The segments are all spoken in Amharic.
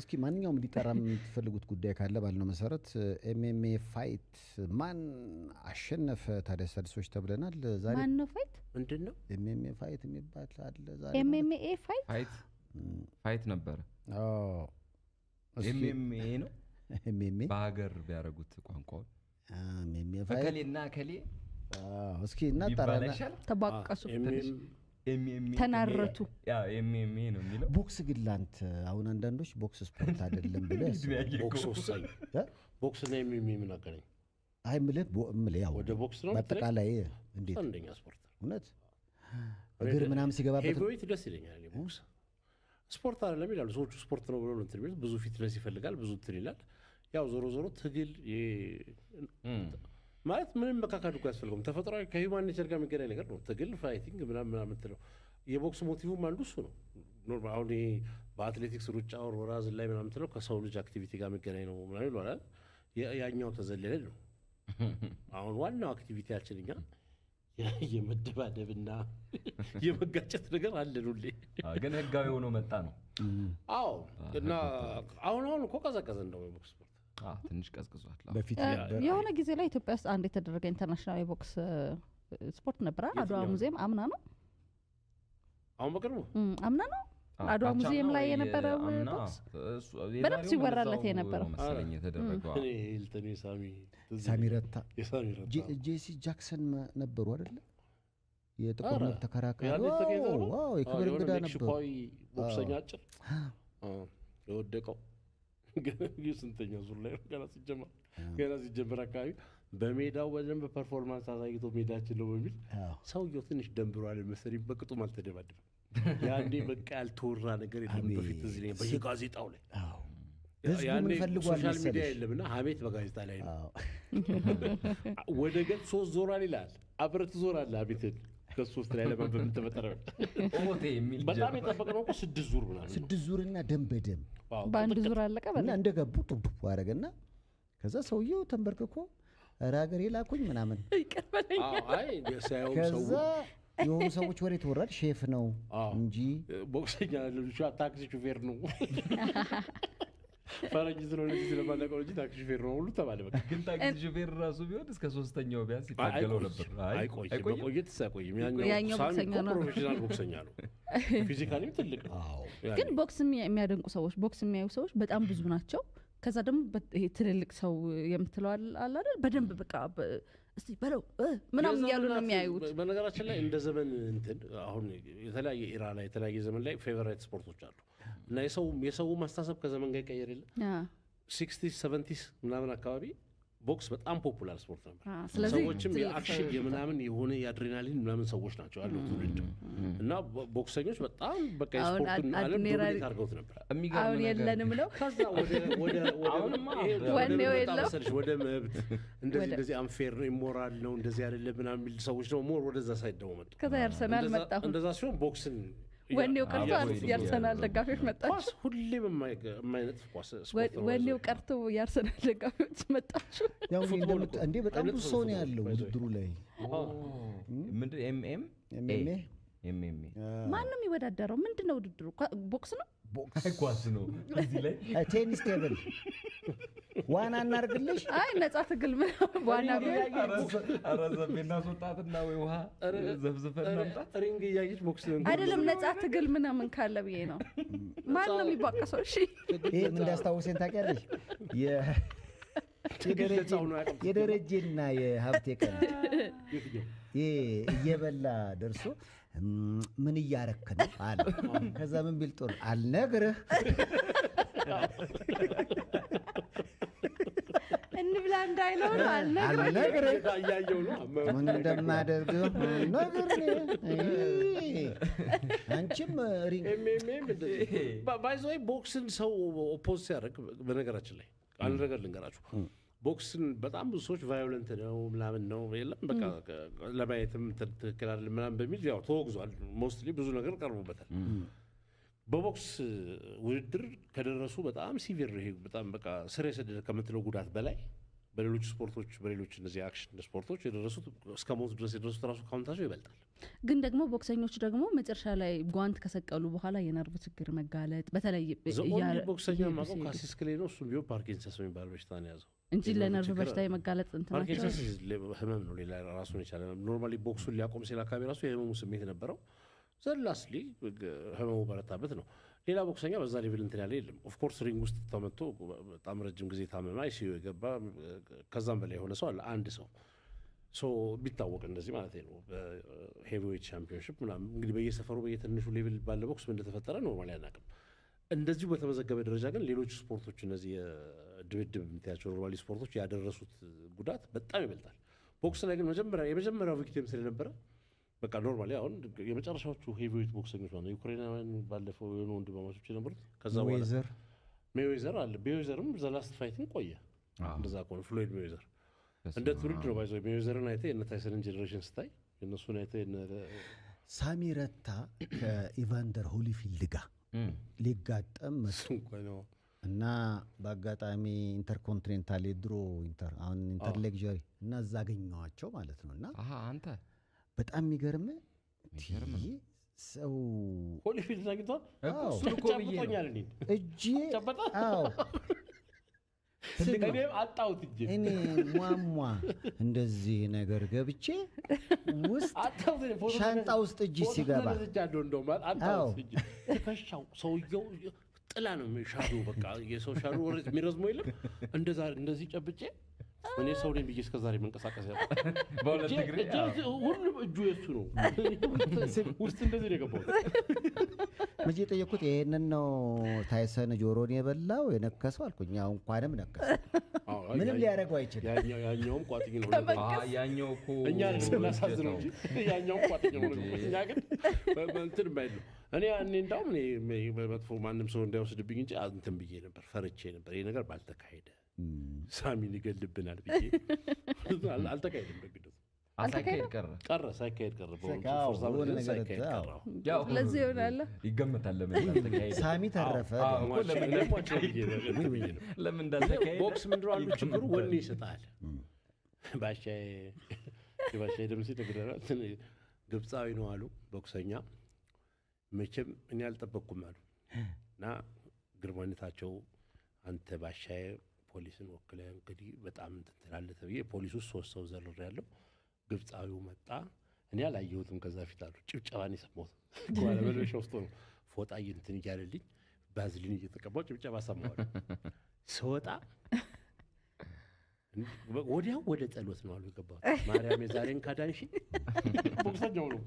እስኪ ማንኛውም ሊጠራ የምትፈልጉት ጉዳይ ካለ ባልነው መሰረት ኤምኤምኤ ፋይት ማን አሸነፈ? ታዲያ ሰልሶች ተብለናል። ዛሬ ማን ነው ፋይት? ምንድነው ኤምኤምኤ ፋይት የሚባል አለ ዛሬ? ኤምኤምኤ ፋይት ነበር። ኤምኤምኤ ነው። ኤምኤምኤ በሀገር ቢያረጉት ቋንቋው ኤምኤምኤ ፋይት ከሌና ከሌ እስኪ እናጣራና ተባቀሱ ኤምኤምኤ ተናረቱ ኤምኤምኤ ነው የሚለው። ቦክስ ግን ላንተ አሁን አንዳንዶች ቦክስ ስፖርት አይደለም ብለው ቦክስ ወሳኝ ቦክስ ነው ኤምኤምኤ ምን አገናኝ? አይ ምልህ ያው ወደ ቦክስ ነው በአጠቃላይ እንዴት አንደኛ ስፖርት እውነት እግር ምናምን ሲገባበት ሄቪዌት ደስ ይለኛል። ቦክስ ስፖርት አይደለም ይላሉ ሰዎቹ። ስፖርት ነው ብሎ ነው እንትን ብዙ ፊትነስ ይፈልጋል፣ ብዙ እንትን ይላል። ያው ዞሮ ትግል ማለት ምንም መካካዱ ያስፈልገው ተፈጥሯዊ ከሂውማን ኔቸር ጋር የሚገናኝ ነገር ነው። ትግል ፋይቲንግ ምናምን የምትለው የቦክስ ሞቲቭም አንዱ እሱ ነው። ኖርማል አሁን በአትሌቲክስ ሩጫ ወርወራ ዝላይ ምናምን የምትለው ከሰው ልጅ አክቲቪቲ ጋር የሚገናኝ ነው ምናምን ይሏል። ያኛው ተዘለለ ነው። አሁን ዋናው አክቲቪቲያችን እኛ የመደባደብና የመጋጨት ነገር አለን ሁሌ። ግን ህጋዊ ሆኖ መጣ ነው። አዎ እና አሁን እኮ ቀዘቀዘ እንደው የቦክስ ስፖርት ትንሽ ቀዝቅዟል። በፊት የሆነ ጊዜ ላይ ኢትዮጵያ ውስጥ አንድ የተደረገ ኢንተርናሽናል የቦክስ ስፖርት ነበር። አድዋ ሙዚየም አምና ነው አሁን በቅርቡ አምና ነው አድዋ ሙዚየም ላይ የነበረው ቦክስ በደንብ ሲወራለት የነበረው መሰለኝ የተደረገው። ሂልተን ሳሚረታ ጄሲ ጃክሰን ነበሩ አይደል? የጥቁር መብት ተከራካሪ ዋው የክብር እንግዳ ነበሩ። ቦክሰኛ አጭር የወደቀው ስንተኛ ዙር ላይ ገና ሲጀመር አካባቢ በሜዳው በደንብ ፐርፎርማንስ አሳይቶ ሜዳችን ነው በሚል ሰውየው ትንሽ ደንብሯል መሰለኝ። በቅጡም አልተደባደበም። ያኔ በቃ ያልተወራ ነገር የለም በፊት እዚህ ላይ በየጋዜጣው ላይ ያኔ ሶሻል ሚዲያ የለምና ሀሜት በጋዜጣ ላይ ነው። ወደ ገጽ 3 ዞራል ይላል። አብረት ዞራል አቤትን ከ3 ላይ ለማንበብ ተፈጠረ። ኦቴ የሚል በጣም የጠበቀነው እኮ 6 ዙር ምናምን 6 ዙርና ደም በደም በአንድ ዙር አለቀ እና እንደገቡ ጥብጥብ አደረገና ከዛ ሰውየው ተንበርክኮ ራገሬ ላኩኝ ምናምን ይቀበለኝ። አይ ሳይው ሰው ከዛ የሆኑ ሰዎች ወሬ ተወራል። ሼፍ ነው እንጂ ቦክሰኛ ልጅ ታክሲ ሹፌር ነው ፈረንጅ ስለሆነ ስለማለቀው እንጂ ታክሲ ሹፌር ነው ሁሉ ተባለ። በቃ ግን ታክሲ ሹፌር ራሱ ቢሆን እስከ 3ኛው ቢያንስ ይታገለው ነበር። አይቆይም ሳይቆይም ያኛው ፕሮፌሽናል ቦክሰኛ ነው። ፊዚካሊ ትልቅ ነው። ግን ቦክስ የሚያደንቁ ሰዎች ቦክስ የሚያዩ ሰዎች በጣም ብዙ ናቸው። ከዛ ደግሞ ትልልቅ ሰው የምትለው አለ አይደል? በደንብ በቃ እስቲ በለው ምናምን ያሉ ነው የሚያዩት። በነገራችን ላይ እንደ ዘመን እንትን አሁን የተለያየ ኢራ ላይ የተለያየ ዘመን ላይ ፌቨራይት ስፖርቶች አሉ እና የሰው ማስተሳሰብ ከዘመን ጋር ይቀየር የለ 60s 70s ምናምን አካባቢ ቦክስ በጣም ፖፑላር ስፖርት ነበር። ሰዎችም የአክሽን የምናምን የሆነ የአድሬናሊን ምናምን ሰዎች ናቸው ያለው ትውልድ እና ቦክሰኞች በጣም በቃ ስፖርቱን ዓለም ዶሚኔት አድርገውት ነበር። አሁን የለንም ነው። ከዛ ወደ መብት እንደዚህ አንፌር ነው ኢሞራል ነው እንደዚህ አይደለም ምናምን የሚል ሰዎች ነው ሞር ወደዛ ሳይድ ደግሞ መጡ። ከዛ ያርሰናል መጣ። እንደዛ ሲሆን ቦክስን ወኔው ቀርቶ ያርሰናል ደጋፊዎች መጣች። ኳስ ሁሌም የማይነጥፍ ኳስ ስፖርት ነው። ወኔው ቀርቶ ያርሰናል ደጋፊዎች መጣች። ያው እንዴ በጣም ብዙ ሰው ነው ያለው ውድድሩ ላይ። ምንድን ኤምኤምኤ ማን ነው የሚወዳደረው? ምንድነው ውድድሩ? ቦክስ ነው? ቦክስ ኳስ ነው። እዚህ ላይ ቴኒስ ቴብል ዋና እናርግልሽ። አይ ነጻ ትግል ዋና አራዘቤና ወጣትና ወይ ውሃ ዘፍዘፈን ማምጣት ሪንግ ያይሽ ቦክስ ነው አይደለም። ነጻ ትግል ምናምን ካለ ብዬ ነው። ማን ነው የሚባቀሰው? እሺ ይሄ ምን እንዳስታውሰን ታውቂያለሽ? የደረጀና የሀብቴ ቀን እየበላ ደርሶ ምን እያረክ ነው አለ። ከዛ ምን ቢል ጦር አልነግርህ እንብላ እንዳይለው ነው አልነግርህ ያያየው ነው ምን እንደማደርገው ነግርህ። አንቺም ሪንግ ኤምኤምኤም ባይዘይ ቦክስን ሰው ኦፖዝ ሲያደርግ በነገራችን ላይ አንድ ነገር ልንገራችሁ። ቦክስን በጣም ብዙ ሰዎች ቫዮለንት ነው ምናምን ነው የለም በቃ ለማየትም ትክክል አይደለም ምናምን በሚል ያው ተወግዟል። ሞስትሊ ብዙ ነገር ቀርቦበታል። በቦክስ ውድድር ከደረሱ በጣም ሲቪር ይሄ በጣም በቃ ስር የሰደደ ከምትለው ጉዳት በላይ በሌሎች ስፖርቶች በሌሎች እነዚህ አክሽን ስፖርቶች የደረሱት እስከ ሞት ድረስ የደረሱት ራሱ ካውንታቸው ይበልጣል። ግን ደግሞ ቦክሰኞች ደግሞ መጨረሻ ላይ ጓንት ከሰቀሉ በኋላ የነርቭ ችግር መጋለጥ በተለይ ቦክሰኛ ማቀው ካሲስ ክሌ ነው። እሱም ቢሆን ፓርኪንሰንስ የሚባል በሽታ ነው ያዘው እንጂ ለነርቭ በሽታ የመጋለጥ እንትናቸው ፓርኪንሰንስ ህመም ነው፣ ሌላ ራሱን የቻለ ኖርማሊ ቦክሱን ሊያቆም ሲል አካባቢ ራሱ የህመሙ ስሜት ነበረው። ዘላስሊ ህመሙ በረታበት ነው። ሌላ ቦክሰኛ በዛ ሌቭል እንትን ያለ የለም። ኦፍ ኮርስ ሪንግ ውስጥ ተመቶ በጣም ረጅም ጊዜ ታመመ፣ አይሲዩ የገባ ከዛም በላይ የሆነ ሰው አለ። አንድ ሰው ቢታወቅ እንደዚህ ማለት ነው። በሄቪዌት ቻምፒዮንሺፕ ምናምን እንግዲህ በየሰፈሩ በየትንሹ ሌቭል ባለ ቦክስ ምን እንደተፈጠረ ኖርማሊ አናውቅም። እንደዚሁ በተመዘገበ ደረጃ ግን ሌሎች ስፖርቶች እነዚህ ድብድብ የምታያቸው ኖርማሊ ስፖርቶች ያደረሱት ጉዳት በጣም ይበልጣል። ቦክስ ላይ ግን የመጀመሪያው ቪክቲም ስለነበረ በቃ ኖርማሊ አሁን የመጨረሻዎቹ ሄቪዌት ቦክሰኞች ማለት ዩክሬናውያን ባለፈው የሆኑ ወንድማማቾች የነበሩት ከዛ በኋላ ሜይዌዘር አለ። ሜይዌዘርም ዘላስት ፋይቲንግ ቆየ። እንደዛ ከሆነ ፍሎይድ ሜይዌዘር እንደ ትውልድ ነው ባይዘው ሜይዌዘርን አይተህ የነ ታይሰንን ጄኔሬሽን ስታይ የነሱን አይተህ ሳሚ ረታ ከኢቫንደር ሆሊፊልድ ጋር ሊጋጠም ነው እና በአጋጣሚ ኢንተርኮንቲኔንታል የድሮ አሁን ኢንተር ሌክዠሪ እና እዛ አገኘኋቸው ማለት ነው። እና አንተ በጣም የሚገርም ሰው ሆሊፊልድ አግኝቷል እሱ እኮ ብዬኛል እኔ እጄ አዎ እኔም አጣሁት እጄ እኔ ሟሟ እንደዚህ ነገር ገብቼ ውስጥ ሻንጣ ውስጥ እጅ ሲገባ እንደውም አጣሁት እጄ ትከሻው ሰውየው ጥላ ነው ሻዶ በቃ የሰው ሻዶ ወርድ የሚረዝመው የለም እንደዚህ ጨብጬ እኔ ሰው ነኝ ብዬ እስከ ዛሬ መንቀሳቀስ ያለው በሁለት እግሬ ሁሉም እጁ የሱ ነው ውስጥ እንደዚህ ነው የገባው። መቼ ጠየቁት ይሄንን ነው ታይሰን ጆሮን የበላው የነከሰው አልኩኝ። ያው እንኳንም ነከሰ ምንም ሊያደርገው አይችልም። ያኛውም ቋጥኝ ነው ያኛው እኮ እኛ እናሳዝነው እንጂ ያኛውም ቋጥኝ ነው እኛ ግን እንትን ባይሉ እኔ እንዳውም እኔ በመጥፎ ማንም ሰው እንዳይወስድብኝ እንጂ እንትን ብዬ ነበር ፈርቼ ነበር ይሄ ነገር ባልተካሄደ ሳሚን ይገልብናል ብዬ አልተካሄደም። በግድ ሳይካሄድ ቀረ በወንቱ ሳይካሄድ ቀረ። ያው ለዚህ ይሆናል ይገመታል ለምን እንዳልተካሄደ ሳሚ ተረፈ ለምን እንዳልተካሄደ ቦክስ ምንድነው አንዱ ችግሩ ወኔ ይሰጣል። ባሻዬ ደምሴ ተገደራል ግብፃዊ ነው አሉ ቦክሰኛ መቼም እኔ አልጠበቅኩም አሉ እና ግርማነታቸው አንተ ባሻዬ ፖሊስን ወክለ እንግዲህ በጣም እንትላለ ተብዬ ፖሊሱ 3 ሰው ዘርር ያለው ግብፃዊው መጣ። እኔ አላየሁትም ከዛ ፊት አሉ ጭብጨባን የሰማሁት ጓለ በለሽ ውስጥ ነው ፎጣ እንትን ይያለልኝ ባዝሊን እየተቀባው ጭብጨባ ሰማሁ። ስወጣ ወዲያው ወደ ጸሎት ነው አሉ የገባው። ማርያም የዛሬን ካዳንሺ ቦክሰኛው ነው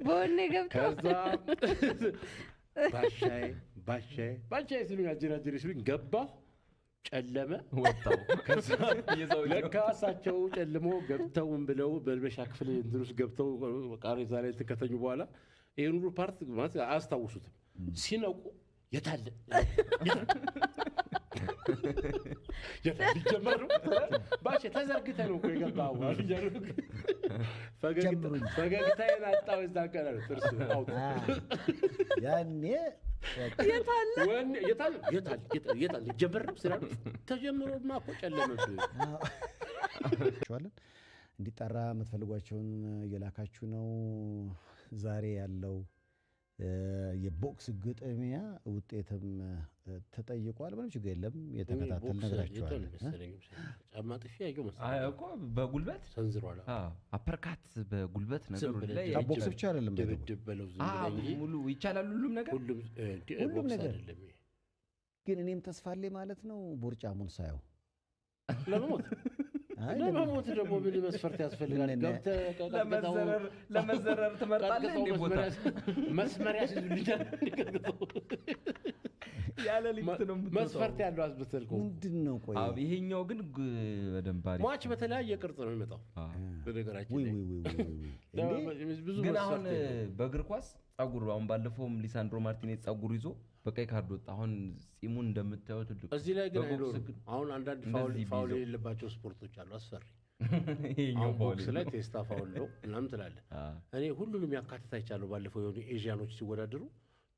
በወኔ ገብቶ ከዛ ባሻዬ ሲሉኝ አጀራጀሪ ሲሉኝ ገባሁ። ጨለመ ወጣው ከዛ ለካሳቸው ጨልሞ ገብተውም ብለው በልበሻ ክፍል እንድሩስ ገብተው ቃሬዛ ላይ ተከተኙ። በኋላ ይሄን ሁሉ ፓርት ማለት አያስታውሱትም። ሲነቁ የታለ ሊጀመር ነው ባሻ ተዘርግተህ ነው እኮ የገባው አልያሉ ፈገግታዬን አጣሁ። እዛ ቀረ ጥርስ አውጥ ያኔ የታል ጀመር ስላሉ ተጀምሮማ እኮ ጨለመብህ። እንዲጠራ የምትፈልጓቸውን እየላካችሁ ነው። ዛሬ ያለው የቦክስ ግጥሚያ ውጤትም ተጠይቋል። ምንም ችግር የለም የተከታተል ነግራችኋል። ጫማ ጥፊ ያየው መሰለኝ እኮ በጉልበት ሰንዝሯል። አፐርካት በጉልበት ነገሩ ላይ ቦክስ ብቻ አይደለም ድብድብ በለው ዝም ብለኝ ሙሉ ይቻላል ሁሉም ነገር አይደለም። ግን እኔም ተስፋ አለኝ ማለት ነው ቦርጫሙን ሳየው ለመሞት ደግሞ ምን መስፈርት ያስፈልጋል? ለመዘረር ትመርጣለህ እንዴ? ቦታ መስመሪያ ሲልልኛል ያለ ሊፍት ነው መስፈርት ያለው አስበተልከው ምንድነው? ቆይ ይሄኛው ግን በደንብ አሪፍ ሟች በተለያየ ቅርጽ ነው የሚመጣው። በነገራችን ግን አሁን በእግር ኳስ ጸጉር አሁን ባለፈውም ሊሳንድሮ ማርቲኔዝ ጸጉር ይዞ በቀይ ካርድ ወጣ። አሁን ጺሙን እንደምታዩት ሁሉ እዚህ ላይ ግን አሁን አንዳንድ ፋውል የሌለባቸው ስፖርቶች አሉ አስፈሪ። ይሄኛው ቦክስ ላይ ቴስታ ፋውል ነው ምናምን ትላለህ። እኔ ሁሉንም ያካትታ ይቻላል። ባለፈው የሆኑ ኤዥያኖች ሲወዳደሩ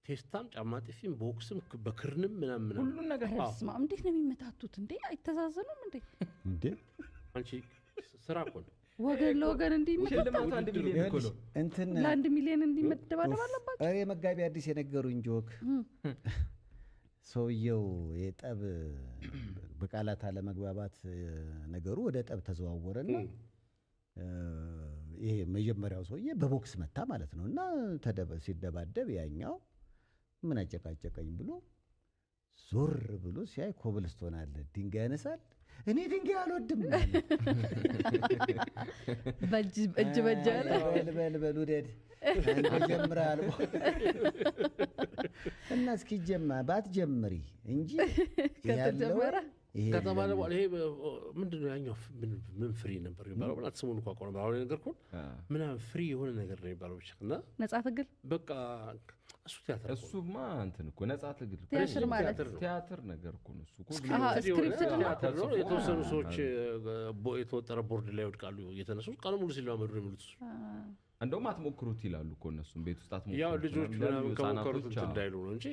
ቴስታም ጫማ ጥፊም ቦክስም በክርንም ምናምን ሁሉን ነገር ስማ እንዴት ነው የሚመታቱት እንዴ አይተዛዘኑም እንዴ አንቺ ስራ እኮ ነው ወገን ለወገን እንዲመታ ሽልማቱ 1 ሚሊዮን እኮ ነው እንትን ለ1 ሚሊዮን እንዲመደባደብ አለባቸው አሬ መጋቢ አዲስ የነገሩኝ ጆክ ሰውየው የጠብ በቃላት አለመግባባት ነገሩ ወደ ጠብ ተዘዋወረና ይሄ መጀመሪያው ሰውዬ በቦክስ መታ ማለት ነው እና ሲደባደብ ያኛው ምን አጨቃጨቀኝ ብሎ ዞር ብሎ ሲያይ ኮብልስቶን አለ ድንጋይ ያነሳል እኔ ድንጋይ አልወድም እጅ በእጅ አለ በል ውደድ ጀምራል እና እስኪጀማ ባትጀምሪ እንጂ ከተጀመረ ከተባለ በኋላ ይሄ ምንድነው ያኛው ምን ፍሪ ነበር ይባላል ማለት ስሙን እንኳን ቆርባ አሁን ነገርኩን ምናምን ፍሪ የሆነ ነገር ነው ይባላል ብቻ እና ነፃ ትግል በቃ እሱ ቲያትር እሱማ እንትን እኮ ነፃ ትግል ቲያትር ማለት ቲያትር ነገር እኮ ነው እሱ ስክሪፕትድ ቲያትር ነው የተወሰኑ ሰዎች የተወጠረ ቦርድ ላይ ወድቃሉ እየተነሱ ቀኑ ሙሉ ሲለማመዱ ነው የሚሉት እንደውም አትሞክሩት ይላሉ እኮ እነሱም ቤት ውስጥ አትሞክሩት ያው ልጆቹ ምናምን ከሞከሩት እንትን እንዳይሉ ነው እንጂ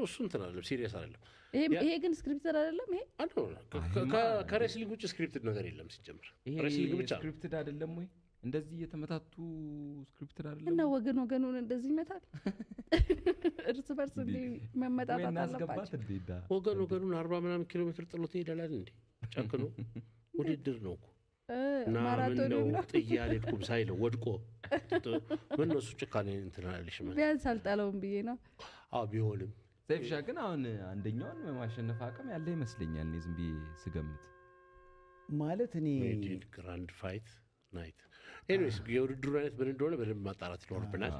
እሱ እንትን አይደለም ሲሪየስ አይደለም ይሄ ግን ስክሪፕትድ አይደለም ይሄ ከሬስሊንግ ውጭ ስክሪፕትድ ነገር የለም ሲጀምር ሬስሊንግ ብቻ ስክሪፕትድ አይደለም ወይ እንደዚህ እየተመታቱ ስክሪፕትድ አይደለም እና ወገኑን እንደዚህ ይመታል እርስ በርስ እንዴ መመጣጣት አለባቸው ወገኑን 40 ምናምን ኪሎ ሜትር ጥሎት ይሄዳል እንዴ ጨክኖ ውድድር ነው እኮ ማራቶን ነው ጥያ አልሄድኩም ሳይለው ወድቆ በእነሱ ጭካኔ እንትን አላለሽ ማለት ቢያንስ አልጣለውም ብዬ ነው ቢሆንም ሰይፍሻ ግን አሁን አንደኛውን ማሸነፍ አቅም ያለ ይመስለኛል እኔ ዝም ብዬ ስገምት ማለት እኔ ግራንድ ፋይት ናይት ኤኒዌይስ የውድድሩ አይነት ምን እንደሆነ በደንብ ማጣራት ይኖርብናል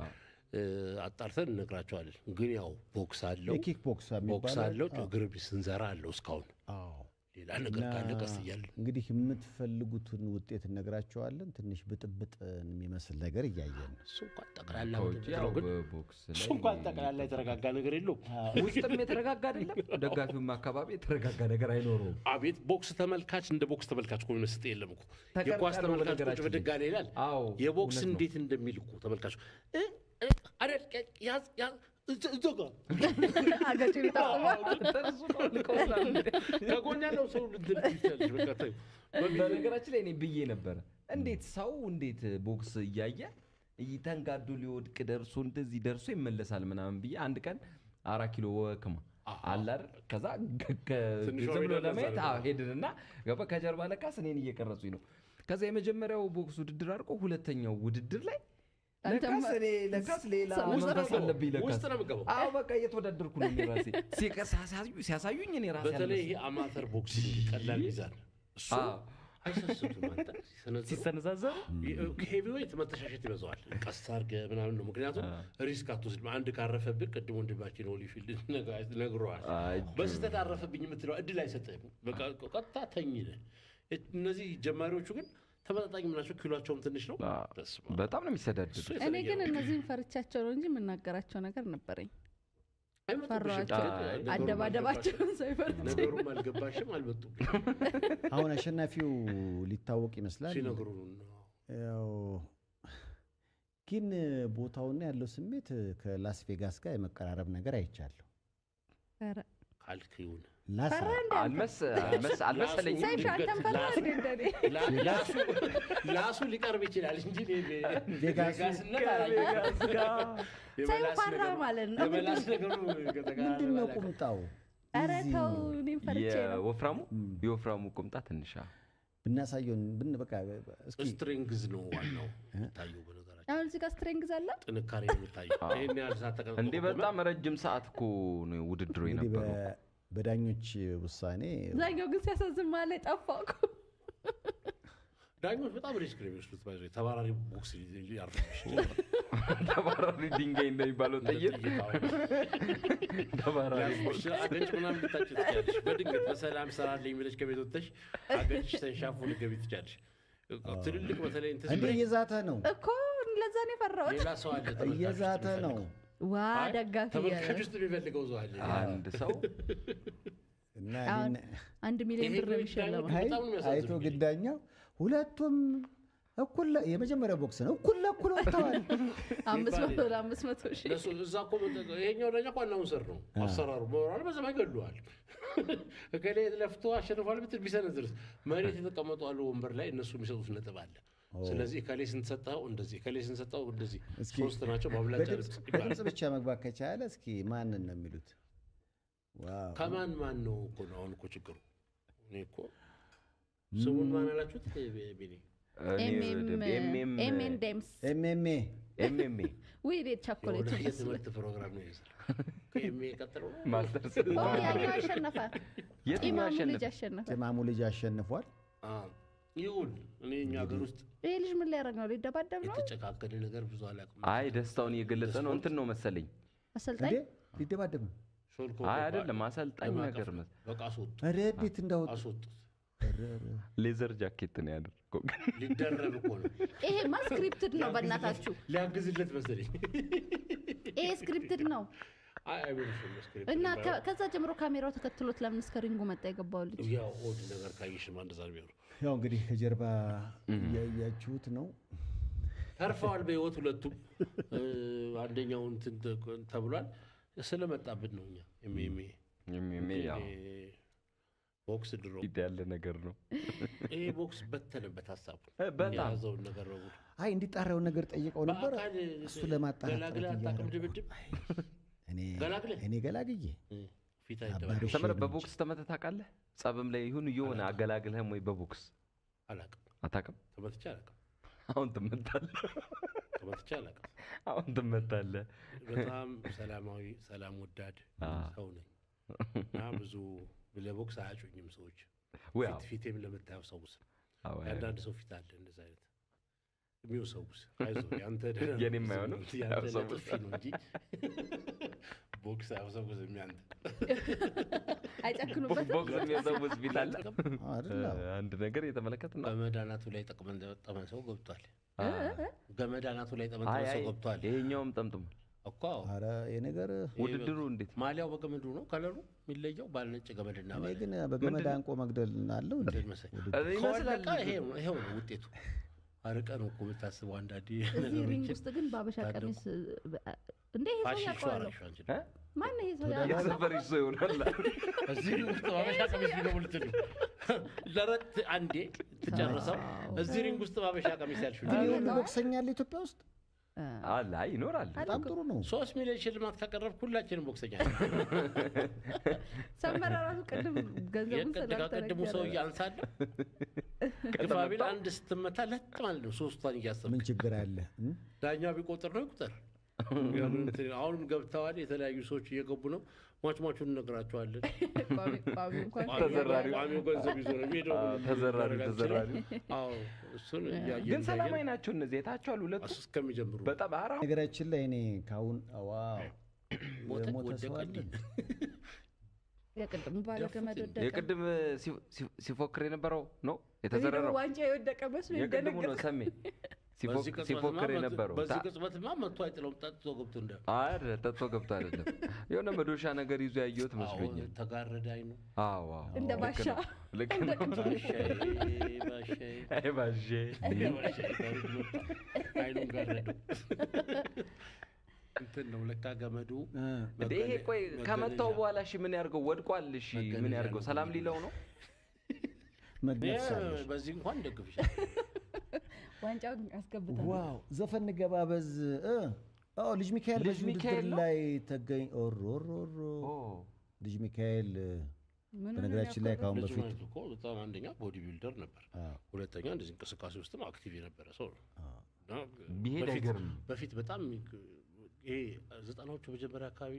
አጣርተን እንነግራቸዋለን ግን ያው ቦክስ አለው የኪክ ቦክስ አለው ግርብ ስንዘራ አለው እስካሁን ሌላ ነገር ካለ ቀስ እያለ እንግዲህ የምትፈልጉትን ውጤት እንነግራቸዋለን ትንሽ ብጥብጥ የሚመስል ነገር እያየን እሱ እንኳን ጠቅላላ የተረጋጋ ነገር የለውም ውስጥም የተረጋጋ አይደለም ደጋፊውም አካባቢ የተረጋጋ ነገር አይኖረውም አቤት ቦክስ ተመልካች እንደ ቦክስ ተመልካች እኮ መስጠት የለም እኮ የኳስ ተመልካች ቁጭ በደጋኔ ይላል የቦክስ እንዴት እንደሚልኩ ተመልካቹ አይደል ያዝ እዘጋ አገጭ ይጣጣማ ከጎን ያለው ሰው ልትልቻለሽ በቃ ታዩ በነገራችን ላይ እኔ ብዬ ነበር እንዴት ሰው እንዴት ቦክስ እያየ ይተንጋዱ ሊወድቅ ደርሶ እንደዚህ ደርሶ ይመለሳል ምናምን ብዬ አንድ ቀን 4 ኪሎ ወክማ አላር ከዛ ከዝብሎ ለማየት ሄድንና ገባ ከጀርባ ለካስ እኔን እየቀረጹኝ ነው ከዛ የመጀመሪያው ቦክስ ውድድር አድርቆ ሁለተኛው ውድድር ላይ ለካስ ሌላ መንፈስ አለብኝ ለካስ አዎ በቃ እየተወዳደርኩ ነው ራሴ ሲያሳዩኝ እኔ ራሴ በተለይ ይሄ አማተር ቦክሲንግ ቀላል ሚዛን እሱ አይሰስቱም አንተ ሲሰነዛዘሩ ሄቪዌት መተሻሸት ይበዛዋል ቀስ አድርገህ ምናምን ነው ምክንያቱም ሪስክ አትወስድም አንድ ካረፈብህ ቅድም ወንድማችን ሆሊፊልድ ነግረዋል በስተት አረፈብኝ የምትለው እድል አይሰጥህም በቃ ቀጥታ ተኝነህ እነዚህ ጀማሪዎቹ ግን ተመጣጣኝ ምናቸው ኪሎአቸውም ትንሽ ነው በጣም ነው የሚሰዳደዱ እኔ ግን እነዚህን ፈርቻቸው ነው እንጂ የምናገራቸው ነገር ነበረኝ ፈራቸው አደባደባቸውን ሳይፈርጭ ነገሩም አልገባሽም አልመጡም አሁን አሸናፊው ሊታወቅ ይመስላል ሲነግሩ ያው ግን ቦታውና ያለው ስሜት ከላስ ቬጋስ ጋር የመቀራረብ ነገር አይቻለሁ ኧረ ካልኩን አልመሰለኝም ላሱ ሊቀርብ ይችላል እንጂ ቬጋስነት ፈራ ማለት ነው ምንድን ነው ቁምጣው ኧረ ተው እኔም ፈርቼ ነው የወፍራሙ ቁምጣ ትንሽ ብናሳየውን በቃ ስትሪንግዝ ነው ዋናው ታየው በነገራችን አሁን እዚህ ጋር ስትሪንግዝ አለ ጥንካሬ ነው ታየው ይሄን ያህል ሰዓት ተቀምጦ እንዴ በጣም ረጅም ሰዓት እኮ ነው ውድድሩ የነበረው በዳኞች ውሳኔ ዛኛው ግን ሲያሳዝን ማለት ጠፋው ዳኞች በጣም ሪስክ ነው የሚወስዱት ባይዘ ተባራሪ ቦክስ ያርፍሽ ተባራሪ ድንጋይ እንደሚባለው ጠይቅ ተባራሪ ቦክስ አገጭ ምናምን ልታጭት ትችያለሽ በድንገት በሰላም ሰራልኝ ብለሽ ከቤት ወጥተሽ አገጭሽ ተንሻፉ ልገቢ ትችያለሽ ትልልቅ በተለይ እንትን እንዴ የዛተ ነው እኮ ለዛ ነው የፈራሁት ሌላ ሰው አለ የዛተ ነው ዋ ደጋፊ ተመልካች ውስጥ የሚፈልገው ሰው አለ አንድ ሰው እና 1 ሚሊዮን ብር ነው የሚሸለመው አይቶ ግዳኛው ሁለቱም እኩል የመጀመሪያው ቦክስ ነው። እኩል ወጥተዋል። 500 ሺህ ለሱ እዛ እኮ ይሄኛው ለኛ እኮ አናውንሰር ነው አሰራሩ ሞራል በዛ ይገሉዋል። እከሌ ለፍቶ አሸንፏል ብትል ቢሰነዝርስ መሬት የተቀመጡ አሉ ወንበር ላይ እነሱ የሚሰጡት ነጥብ አለ። ስለዚህ እከሌ ስንሰጣው እንደዚህ እከሌ ስንሰጣው እንደዚህ ሶስት ናቸው ባብላጫ በድምጽ ብቻ መግባት ከቻለ እስኪ ማንን ነው የሚሉት? ዋው ከማን ነው እኮ ነው አሁን እኮ ችግሩ። እኔ እኮ ስሙን ማን አላችሁት? ቤኒ ኤምኤምኤ ወይ ቸኮሌት የትምህርት ፕሮግራም ነው ይሰራ ከኤምኤ ቀጥሎ ማስተርስ ያኛው አሸነፈ። ኢማሙ ልጅ አሸንፏል። ይሁን እኔ እኛ ሀገር ውስጥ ይሄ ልጅ ምን ሊያደርግ ነው? ሊደባደብ ነው? የተጨካከለ ነገር ብዙ አላውቅም። አይ ደስታውን እየገለጸ ነው። እንትን ነው መሰለኝ አሰልጣኝ ሊደባደብ ነው። አይ አይደለም አሰልጣኝ ነገር ነው። በቃ አስወጡ። ኧረ እንዴት እንዳወጡ አስወጡት። ሌዘር ጃኬት ነው ያደረገው። ሊደረብ እኮ ነው። ይሄማ ስክሪፕትድ ነው። በእናታችሁ ሊያግዝለት መሰለኝ። ይሄ ስክሪፕትድ ነው። እና ከዛ ጀምሮ ካሜራው ተከትሎት ለምን እስከ ሪንጉ መጣ የገባው ልጅ? ያው ኦድ ነገር ካየሽማ እንደዛ ነው የሚሆነው። ያው እንግዲህ ከጀርባ እያያችሁት ነው። ተርፈዋል በህይወት ሁለቱም። አንደኛው እንትን ተብሏል ስለመጣብን ነው። እኛ ያው ቦክስ ድሮ ያለ ነገር ነው። ይሄ ቦክስ በተነበት ሀሳቡ በጣም ያዘውን ነገር ነው። አይ እንዲጣራውን ነገር ጠይቀው ነበር። እሱ ለማጣራት ገላግለ አታውቅም ድብድብ? እኔ ገላግዬ ፊት አይደለም። ሰመረ በቦክስ ተመተህ ታውቃለህ? ጸብም ላይ ይሁን የሆነ አገላግለህም ወይ በቦክስ አላውቅም። አታውቅም? ተመትቼ አላውቅም። አሁን ትመታለህ። ተመትቼ አላውቅም። አሁን ትመታለህ። በጣም ሰላማዊ ሰላም ወዳድ ሰው ነኝ እና ብዙ ለቦክስ አያጩኝም ሰዎች። ፊቴም ለምታየው ሰውስ አንዳንድ ሰው ፊት አለ እንደዛ አይነት የሚወሰውስ አይዞህ ያንተ ደህና የኔም አይሆንም ያንተ ለጥፊ ነው እንጂ ቦክስ አይወሰውስም። ያንተ አይጨክኑበት ቦክስ የሚወሰውስ ፊት አለ አይደል? አንድ ነገር የተመለከትን ነው። በመዳናቱ ላይ ጠመን ሰው ገብቷል። በመዳናቱ ላይ ጠመን ሰው ገብቷል። ይሄኛውም ጠምጥሟል እኮ። ኧረ የነገር ውድድሩ እንዴት ማሊያው በገመዱ ነው ከለሩ የሚለየው ባልነጭ ገመድና እኔ ግን በገመድ አንቆ መግደል አለው እንዴ? ከወለቀ ይሄው ነው ውጤቱ። አርቀን እኮ የምታስበው አንዳንዴ እዚህ ሪንግ ውስጥ ግን ባበሻ ቀሚስ እንዴ ይሄ ሰው ያውቀዋል። ማን ነው ይሄ ሰው ያውቀዋል? የሰፈርሽ ሰው ይሆናል። እዚህ ሪንግ ውስጥ ባበሻ ቀሚስ ቢኖር ልትል ለረት አንዴ ትጨርሰው። እዚህ ሪንግ ውስጥ ባበሻ ቀሚስ ያልሽው ግን ይሁን ቦክሰኛ አለ ኢትዮጵያ ውስጥ አለ ይኖራል። በጣም ጥሩ ነው። 3 ሚሊዮን ሽልማት ካቀረብክ ሁላችንም ቦክሰኛ ነን። ሰመራ ራሱ ቅድም ገንዘቡን ስለተቀደሙ ሰው ያንሳል። ግፋቢል አንድ ስትመታ ለጥ ማለት ነው። ሶስቷን እያሰብክ ምን ችግር አለ? ዳኛው ቢቆጥር ነው ይቁጠር። አሁን ገብተዋል። የተለያዩ ሰዎች እየገቡ ነው። ሟቹን እነግራቸዋለን። ቋሚው ገንዘብ ይዞ ነው የሚሄደው። ተዘራሪ አዎ እሱን ግን ሰላማዊ ናቸው እነዚህ የታቸዋል ሁለቱ እስከሚጀምሩ በጣም አራ ነገራችን ላይ እኔ ካሁን ዋው ሞተ ሰው አለ። የቅድሙ ባለ ገመድ ወደቀ። የቅድም ሲፎክር የነበረው ነው የተዘረረው ዋንጫ የወደቀ መስሎ የቅድሙ ነው ሰሜ ሲፎክር የነበረው በዚህ ቅጽበትማ መጥቶ አይጥለውም። ጠጥቶ ገብቶ እንደ አይደል ጠጥቶ ገብቶ አይደለም የሆነ መዶሻ ነገር ይዞ ያየሁት መስሎኛል። ተጋረደ አይኑ። አዎ እንደ ባሻ ልክ ነው። ባሻ አይኑን ጋረደው። እንትን ነው ለካ ገመዱ። ይሄ ቆይ ከመታው በኋላ እሺ ምን ያርገው? ወድቋል። እሺ ምን ያርገው? ሰላም ሊለው ነው መግነሳለሽ። በዚህ እንኳን ደግፍሻል። ዋንጫው አስገብታለሁ። ዋው ዘፈን ገባበዝ ልጅ ሚካኤል በዚህ ውድድር ላይ ተገኝ። ኦሮሮሮ ልጅ ሚካኤል በነገራችን ላይ ካሁን በፊት እኮ በጣም አንደኛ ቦዲ ቢልደር ነበር። ሁለተኛ እንደዚህ እንቅስቃሴ ውስጥም አክቲቭ የነበረ ሰው ነው። በፊት በጣም ይሄ 90ዎቹ መጀመሪያ አካባቢ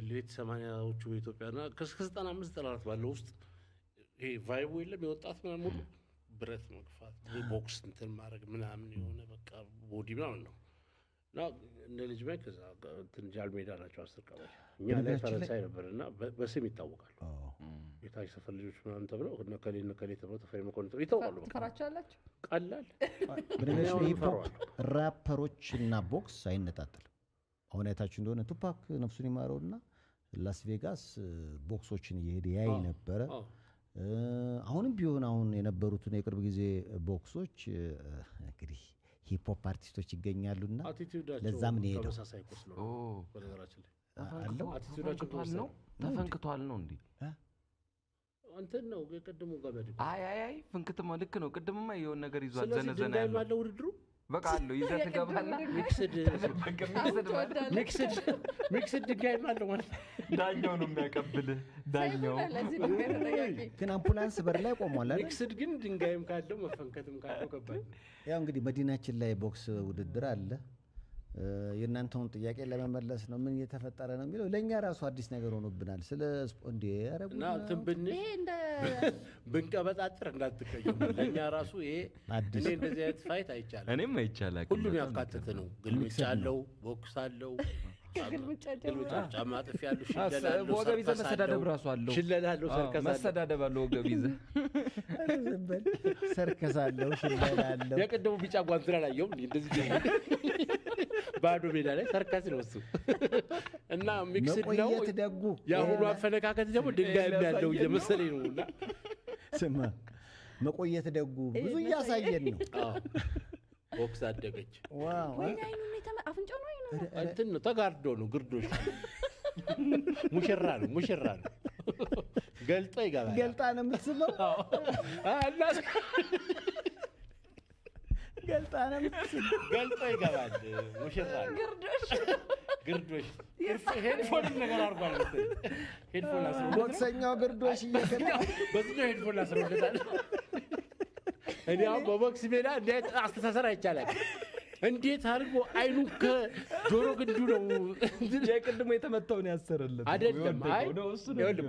ሌት 80ዎቹ በኢትዮጵያና ከ95 94 ባለው ውስጥ ይሄ ቫይቡ የለም የወጣት ምናምን ሁሉ ብረት መግፋት ቦክስ እንትን ማድረግ ምናምን የሆነ በቃ ቦዲ ምናምን ነው እና እንደ ልጅ ማይ ከዛ እንትን ጃልሜዳ ናቸው 10 ቀበሌ እኛ ላይ ፈረንሳይ ነበር እና በስም ይታወቃሉ። የታች ሰፈር ልጆች ምናምን ተብለው እነ ከሌ ተብለው ተፈሪ መኮንን ይታወቃሉ። ትፈራቸዋላችሁ? ቀላል በነገራችን ሂፕሆፕ ራፐሮች እና ቦክስ አይነጣጠልም። አሁን አይታችሁ እንደሆነ ቱፓክ ነፍሱን ይማረውና ላስ ቬጋስ ቦክሶችን እየሄደ ያይ ነበረ። አሁንም ቢሆን አሁን የነበሩትን የቅርብ ጊዜ ቦክሶች እንግዲህ ሂፕሆፕ አርቲስቶች ይገኛሉና አቲቲዩዳቸው ለዛም ነው ሄደው ተመሳሳይ ኮርስ ነው በነገራችን ላይ አለው አቲቲዩዳቸው ተፈንክቷል ነው እንዴ እንትን ነው የቀድሞ ገመድ አይ ፍንክትማ ልክ ነው ቅድምማ የሆነ ነገር ይዟል ዘነዘና ስለዚህ ያለው ያለው ውድድሩ በቃ አለው ይዘህ ትገባና ሚክስድ ድንጋይ አለው ማለት ዳኛው ነው የሚያቀብልህ ዳኛው ግን አምቡላንስ በር ላይ ቆሟል አይደል ሚክስድ ግን ድንጋይም ካለው መፈንከትም ካለው ከባድ ያው እንግዲህ መዲናችን ላይ ቦክስ ውድድር አለ የእናንተውን ጥያቄ ለመመለስ ነው ምን እየተፈጠረ ነው የሚለው ለኛ ራሱ አዲስ ነገር ሆኖብናል ስለ ስፖንዲ እና ትንብን ይሄ እንደ ብንቀበጣጥር እንዳትቀየሙ ለኛ ራሱ ይሄ እኔ እንደዚህ አይነት ፋይት አይቻልም እኔም አይቻላል ሁሉም ያካተተ ነው ግልምጫ አለው ቦክስ አለው ጫማ ጥፊ ያለው ሽለላለው ወገብ ይዘህ መሰዳደብ ራሱ አለው ሽለላለው ሰርከስ መሰዳደብ አለው ወገብ ይዘህ ሰርከስ አለው ሽለላለው የቀደሙ ቢጫ ጓንትራ ላየው እንደዚህ ባዶ ሜዳ ላይ ሰርከስ ነው እሱ እና ሚክስድ ነው መቆየት ደጉ ያሁኑ አፈነካከት ደግሞ ድንጋይ ያለው እየመሰለኝ ነውና ስማ መቆየት ደጉ ብዙ እያሳየን ነው ቦክስ አደገች ዋው አይኑን አፍንጫው ነው አይኑ እንትን ነው ተጋርዶ ነው ግርዶሽ ሙሽራ ነው ገልጦ ይገባል ገልጣ ነው የምትስመው አላስ ገልጣ ነው የምትስመው ገልጦ ይገባል ሙሽራ ግርዶሽ ሄድፎን ነገር አርጓል ሄድፎን አስሮ ቦክሰኛው ግርዶሽ እየገባ በዚህ ሄድፎን አስሮለታል እኔ አሁን በቦክስ ሜዳ እንዴት አስተሳሰር አይቻልም እንዴት አድርጎ አይኑ ከጆሮ ግንዱ ነው የቅድሞ የተመታውን ያሰረለት አይደለም አይ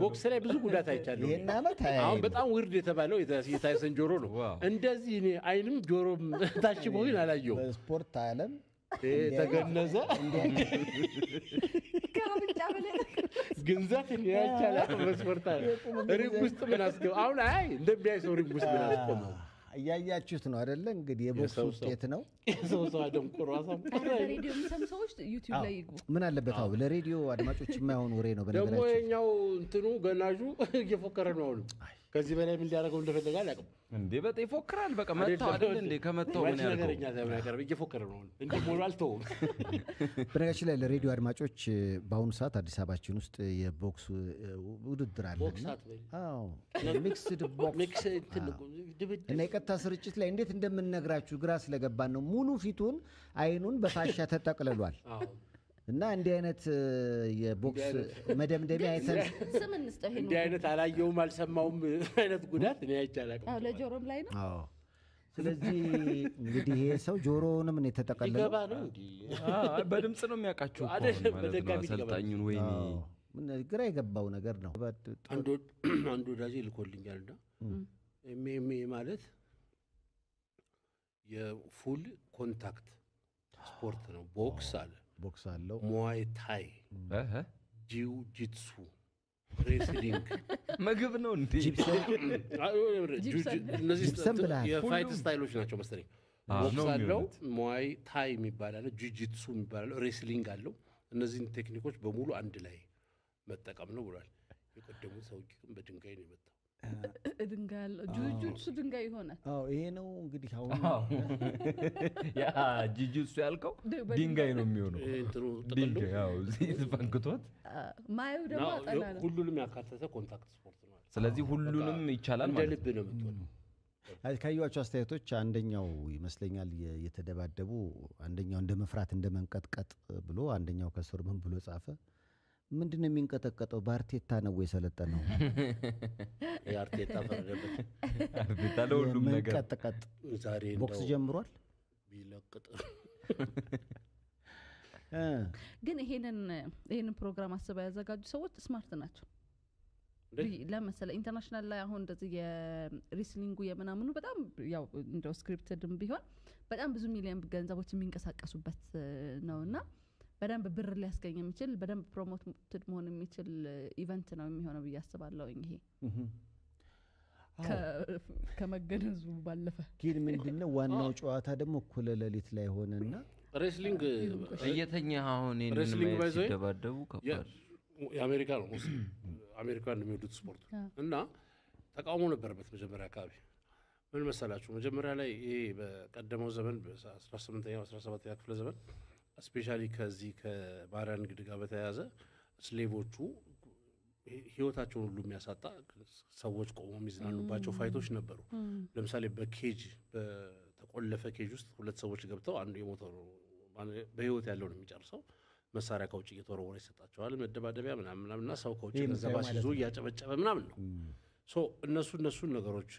ቦክስ ላይ ብዙ ጉዳት አይቻለሁ ይሄን አመት አሁን በጣም ውርድ የተባለው የታይሰን ጆሮ ነው እንደዚህ እኔ አይንም ጆሮም ታሽጎ ግን አላየው በስፖርት ዓለም ተገነዘ ከአፍንጫ በላይ ግንዛት ያቻላል በስፖርት ሪንግ ውስጥ ምን አስገባ አሁን አይ እንደሚያይ ሰው ሪንግ ውስጥ ምን አስቆመው እያያችሁት ነው አይደለ እንግዲህ የቦክስ ውጤት ነው ሰው አደምቆ ራሳም ሬዲዮ የሚሰሙ ሰዎች ዩቲዩብ ላይ ይግቡ ምን አለበት አው ለሬዲዮ አድማጮች የማይሆን ወሬ ነው ደግሞ በነገራችን የኛው እንትኑ ገናዡ እየፎከረ ነው አሁን ከዚህ በላይ ምን ሊያደርገው እንደፈለገ አላውቅም እንዴ በጣም ይፎክራል በቃ መጣው አይደል እንዴ ከመጣው ምን ያደርገው ነገርኛ ተብራቀር እየፎከረ ነው እንዴ ሞሉ አልተውም በነገራችን ላይ ለሬዲዮ አድማጮች በአሁኑ ሰዓት አዲስ አበባችን ውስጥ የቦክስ ውድድር አለ አዎ ሚክስድ ቦክስ እና የቀጥታ ስርጭት ላይ እንዴት እንደምንነግራችሁ ግራ ስለገባን ነው ሙሉ ፊቱን አይኑን በፋሻ ተጠቅልሏል እና እንዲህ አይነት የቦክስ መደምደሚያ አይተን ስም እንስጠው ይሄን እንዲህ አይነት አላየውም አልሰማውም አይነት ጉዳት እኔ አይቻላም አዎ ለጆሮም ላይ ነው አዎ ስለዚህ እንግዲህ ይሄ ሰው ጆሮውንም ነው የተጠቀለለው ይገባ ነው እንዴ በድምጽ ነው የሚያውቃችሁ በደጋሚ አሰልጣኙን ወይኔ ምን ግራ የገባው ነገር ነው አንዱ ዳጂ ልኮልኛልና ኤምኤምኤ ማለት የፉል ኮንታክት ስፖርት ነው ቦክስ አለ ቦክስ አለው ሙዋይ ታይ ጂው ጂትሱ ሬስሊንግ ምግብ ነው እንዴ እነዚህ የፋይት ስታይሎች ናቸው መሰለኝ ቦክስ አለው ሙዋይ ታይ የሚባል አለ ጂጂትሱ የሚባል አለ ሬስሊንግ አለው እነዚህን ቴክኒኮች በሙሉ አንድ ላይ መጠቀም ነው ብሏል የቀደሙ ሰውዬ በድንጋይ ነው የመጣው ድንጋይ አለው ጁጁትሱ ድንጋይ ይሆናል አዎ ይሄ ነው እንግዲህ አሁን ያ ጁጁትሱ ያልከው ድንጋይ ነው የሚሆነው እንትኑ ድንጋይ ያው እዚህ ፈንክቶት ማዩ ደግሞ አጠና ነው ሁሉንም ያካተተ ኮንታክት ስፖርት ነው ስለዚህ ሁሉንም ይቻላል ማለት እንደ ልብ ነው የምትሆነው ካዩዋቸው አስተያየቶች አንደኛው ይመስለኛል የተደባደቡ አንደኛው እንደ መፍራት እንደ መንቀጥቀጥ ብሎ አንደኛው ከስር ምን ብሎ ጻፈ ምንድነው የሚንቀጠቀጠው በአርቴታ ነው የሰለጠነው የአርቴታ ፈረደበት አርቴታ ለሁሉም ነገር መንቀጥቀጥ ዛሬ ቦክስ ጀምሯል ቢለቅጥ ግን ይሄንን ፕሮግራም አስበው ያዘጋጁ ሰዎች ስማርት ናቸው ለምሳሌ ኢንተርናሽናል ላይ አሁን እንደዚህ የሪስሊንጉ የምናምኑ በጣም ያው እንደው ስክሪፕትድም ቢሆን በጣም ብዙ ሚሊዮን ገንዘቦች የሚንቀሳቀሱበት ነውና በደንብ ብር ሊያስገኝ የሚችል በደንብ ፕሮሞትድ መሆን የሚችል ኢቨንት ነው የሚሆነው ብዬ አስባለሁ ይሄ ከመገነዙ ባለፈ ግን ምንድነው ዋናው ጨዋታ ደግሞ እኩለ ሌሊት ላይ ሆነና ሬስሊንግ እየተኛ አሁን ሬስሊንግ እነዚህ ሲደባደቡ ከባድ የአሜሪካ ነው አሜሪካን የሚወዱት ስፖርት እና ተቃውሞ ነበረበት መጀመሪያ አካባቢ። ምን መሰላችሁ መጀመሪያ ላይ ይሄ በቀደመው ዘመን በ18ኛው 17ኛው ክፍለ ዘመን ስፔሻሊ ከዚህ ከባሪያ ንግድ ጋር በተያያዘ ስሌቮቹ ህይወታቸውን ሁሉ የሚያሳጣ ሰዎች ቆመው የሚዝናኑባቸው ፋይቶች ነበሩ። ለምሳሌ በኬጅ በተቆለፈ ኬጅ ውስጥ ሁለት ሰዎች ገብተው አንዱ የሞተው በህይወት ያለው ነው የሚጨርሰው መሳሪያ ከውጭ እየተወረወረ ይሰጣቸዋል መደባደቢያ ምናምንና ሰው ከውጭ ገንዘብ አስይዞ እያጨበጨበ ምናምን ነው። ሶ እነሱን ነገሮች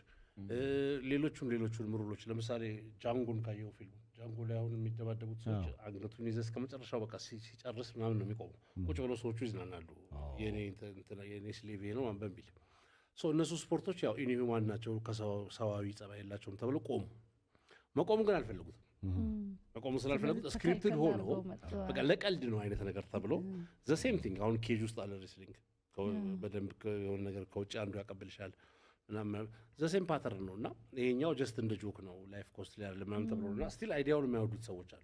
ሌሎቹን ምሩሎች ለምሳሌ ጃንጎን ካየው ፊልም ጃንጎ ላይ አሁን የሚደባደቡት ሰዎች አንገቱን ይዘው እስከ መጨረሻው በቃ ሲጨርስ ምናምን ነው የሚቆሙ። ቁጭ ብለው ሰዎቹ ይዝናናሉ። የኔ ስሌቭ ነው ማን በሚል ሶ እነሱ ስፖርቶች ያው ኢንሂውማን ናቸው ከሰዋዊ ጸባይ የላቸውም ተብሎ ቆሙ። መቆሙ ግን አልፈለጉትም። መቆሙ ስላልፈለጉት ስክሪፕትድ ሆኖ በቃ ለቀልድ ነው አይነት ነገር ተብሎ ዘ ሴም ቲንግ አሁን ኬጅ ውስጥ አለ ሬስሊንግ በደንብ የሆነ ነገር ከውጭ አንዱ ያቀብልሻል ምናምን ዘ ሴም ፓተርን ነውና ይሄኛው ጀስት እንደ ጆክ ነው ላይፍ ኮስት ላይ አይደለም ምናምን ተብሎና ስቲል አይዲያውን የሚያወዱት ሰዎች አሉ።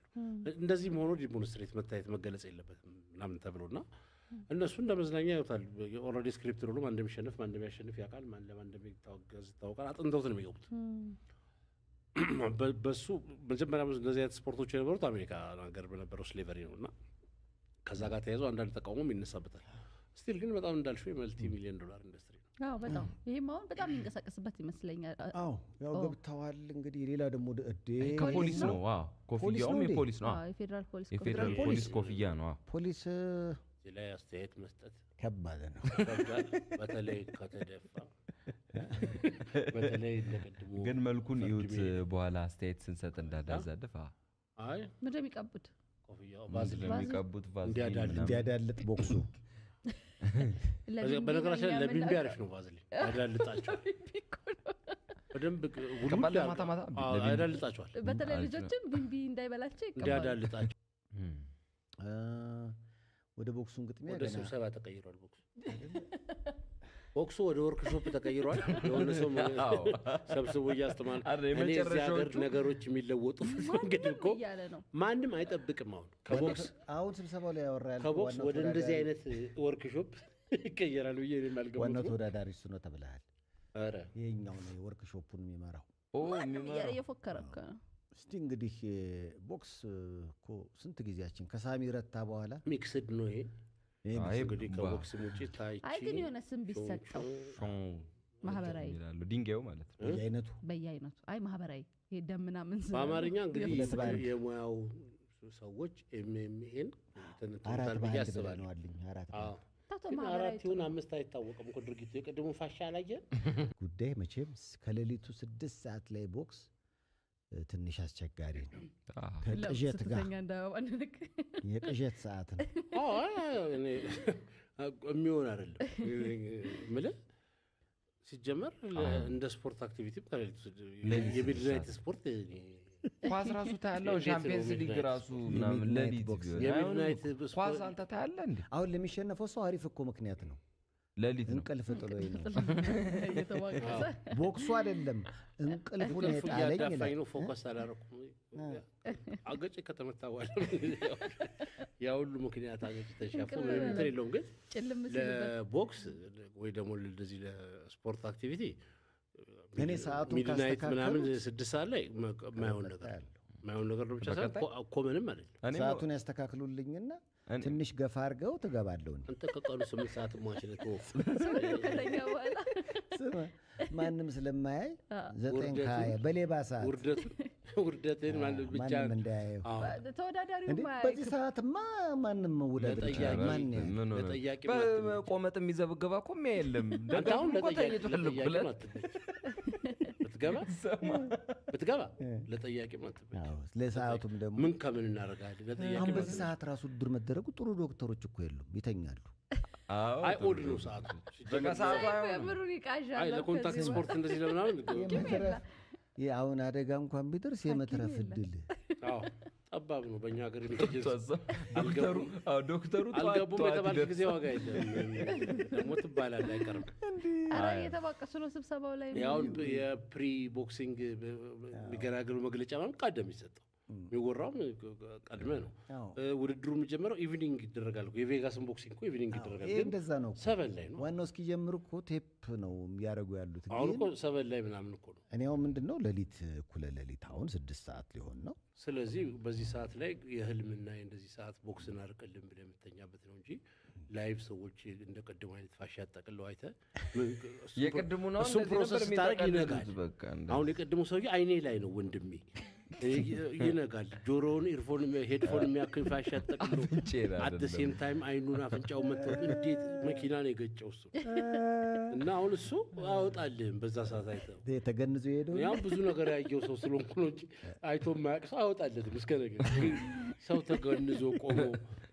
እንደዚህም ሆኖ ዲሞንስትሬት መታየት መገለጽ የለበትም ምናምን ተብሎና እነሱ እንደ መዝናኛ ያዩታል። ኦልሬዲ ስክሪፕት ነው ማን እንደሚሸነፍ ማን እንደሚያሸንፍ ያውቃል ማን ለማን እንደሚታወገዝ ይታወቃል። አጥንተውት ነው የሚገቡት። በሱ መጀመሪያ እንደዚህ አይነት ስፖርቶች የነበሩት አሜሪካ ሀገር በነበረው ስሌቨሪ ነውና ከዛ ጋር ተያይዞ አንዳንድ ተቃውሞም ይነሳበታል። ስቲል ግን በጣም እንዳልሽው የመልቲ ሚሊዮን ዶላር ኢንዱስትሪ ነው። በጣም ይሄም አሁን በጣም የሚንቀሳቀስበት ይመስለኛል። ያው ገብተዋል እንግዲህ ሌላ ደግሞ ከፖሊስ ነው ኮፍያውም የፖሊስ ነው። የፌደራል ፖሊስ ኮፍያ ነው። ፖሊስ ላይ አስተያየት መስጠት ከባድ ነው። በተለይ ከተደፋ በተለይ እንደቀድሞ ግን መልኩን ይዩት በኋላ አስተያየት ስንሰጥ እንዳዳዛደፋ ምንድነው የሚቀቡት ኮፍያው ባዝሊን የሚቀቡት እንዲያዳልጥ ቦክሱ በነገራችን ላይ ለቢምቢ አሪፍ ነው። ባዝሊን ያዳልጣቸው በደንብ ሁሉ ያዳልጣቸዋል። በተለይ ልጆችን ቢምቢ እንዳይበላቸው እንዲያዳልጣቸው ወደ ቦክሱን ግጥሚያ ወደ ስብሰባ ተቀይሯል። ቦክሱ ወደ ወርክሾፕ ተቀይሯል። የሆነ ሰው ሰብስቦ እያስተማረ እኔ እዚህ ሀገር ነገሮች የሚለወጡት መንገድ እኮ ማንም አይጠብቅም። አሁን ስብሰባው ላይ ያወራል ከቦክስ ወደ እንደዚህ አይነት ወርክሾፕ ይቀየራል ብዬ እኔም አልገባሁም። ዋናው ተወዳዳሪ እሱ ነው ተብለሃል። ኧረ ይሄኛው ነው ወርክሾፑን የሚመራው እየፎከረ እኮ ነው። እስቲ እንግዲህ ቦክስ እኮ ስንት ጊዜያችን ከሳሚ ረታ በኋላ ሚክስድ ነው ይሄ እንግዲህ ከቦክስ ውጪ ታይቺ ግን የሆነ ስም ቢሰጠው ማህበራዊ ይላሉ ድንጋዩ ማለት ነው። በየአይነቱ ማህበራዊ ደምና ምን በአማርኛ እንግዲህ የሙያው ሰዎች ኤምኤምኤን ተነጥቷል ብዬ አስባለሁ። አራት ይሁን አምስት አይታወቅም እኮ ድርጊቱ የቀደሙ ፋሻ አላየ ጉዳይ መቼም ከሌሊቱ 6 ሰዓት ላይ ቦክስ ትንሽ አስቸጋሪ ነው። ከቅዠት ጋር የቅዠት ሰዓት ነው። እኔ የሚሆን አይደለም ማለት ሲጀመር እንደ ስፖርት አክቲቪቲ የሚድናይት ስፖርት ኳስ ራሱ ታያለው። ሻምፒየንስ ሊግ ራሱ ምናምን ለሊት የሚድናይት ኳስ አንተ ታያለህ እንዴ? አሁን ለሚሸነፈው ሰው አሪፍ እኮ ምክንያት ነው። ለሊት እንቅልፍ ጥሎኝ ነው እየተዋቀሰ ቦክሱ አይደለም እንቅልፉን የጣለኝ ይላል። ነው ፎከስ አላደረኩም። አገጭ ከተመታ በኋላ ያ ሁሉ ምክንያት አገጭ ተሻፈ ምንም እንትን የለውም። ግን ለቦክስ ወይ ደግሞ ለዚህ ለስፖርት አክቲቪቲ እኔ ሰዓቱን ሚድናይት ምናምን 6 ሰዓት ላይ ማይሆን ነገር ነው ብቻ ሳይሆን ኮመንም አይደለም። ሰዓቱን ያስተካክሉልኝና ትንሽ ገፋ አድርገው ትገባለሁ። አንተ ከቀኑ 8 ሰዓት ማሽነት ነው ማንም ስለማያይ 9:20 በሌባ ሰዓት ውርደትን ማለት ብቻ ማንም እንዳያየው ተወዳዳሪው ማያይ በዚህ ሰዓትማ ማንም መውደድ ይችላል። ማን ለጠያቂ ቆመጥ የሚዘብገባ እኮ የለም። ደጋውን ብትገባ ለጠያቂ ማጥበቅ ለሰዓቱም ደግሞ ምን ከምን እናደርጋለን ለጠያቂ አሁን በዚህ ሰዓት ራሱ ድር መደረጉ ጥሩ ዶክተሮች እኮ የሉም ይተኛሉ። አይ ኦድ ነው ሰዓቱ በሰዓቱ ምሩን ይቃዣል። አይ ለኮንታክት ስፖርት እንደዚህ ለምናምን አሁን አደጋ እንኳን ቢደርስ የመትረፍ እድል ጠባብ ነው። በእኛ ሀገር ዶክተሩ አልገቡም የተባለ ጊዜ ዋጋ የለም ደግሞ ትባላለህ አይቀርም። ኧረ እየተባቀሱ ነው ስብሰባው ላይ ያው የፕሪ ቦክሲንግ የሚገራገሩ መግለጫ ማለት ቀደም ይሰጠው የሚወራው ቀድመ ነው ውድድሩ የሚጀምረው ኢቭኒንግ ይደረጋል የቬጋስን ቦክሲንግ እኮ ኢቭኒንግ ይደረጋል ግን እንደዛ ነው 7 ላይ ነው ዋናው እስኪጀምሩ እኮ ቴፕ ነው ያረጉ ያሉት አሁን እኮ 7 ላይ ምናምን እኮ ነው እኔው ምንድነው ሌሊት እኩለ ሌሊት አሁን 6 ሰዓት ሊሆን ነው ስለዚህ በዚህ ሰዓት ላይ የህልምና እንደዚህ ሰዓት ቦክስን አርቀልም ብለ የምተኛበት ነው እንጂ ላይቭ ሰዎች እንደቀደሙ አይነት ፋሻ ተቀለው አይተ የቀደሙ ነው እሱ ፕሮሰስ ታረግ ይነጋል አሁን የቀደሙ ሰውዬ አይኔ ላይ ነው ወንድሜ ይነጋል ጆሮውን ኢርፎን ሄድፎን የሚያክል ፋሻ ተቀለው at the same time አይኑን አፍንጫው መጥቶ እንዴት መኪና ነው የገጨው እሱ እና አሁን እሱ አወጣልህም በዛ ሰዓት አይተው ተገንዞ ሄዶ ያው ብዙ ነገር ያየው ሰው ስለሆንኩ ነው እንጂ አይቶ ማያቅ ሰው አወጣለትም እስከ ነገር ሰው ተገንዞ ቆሞ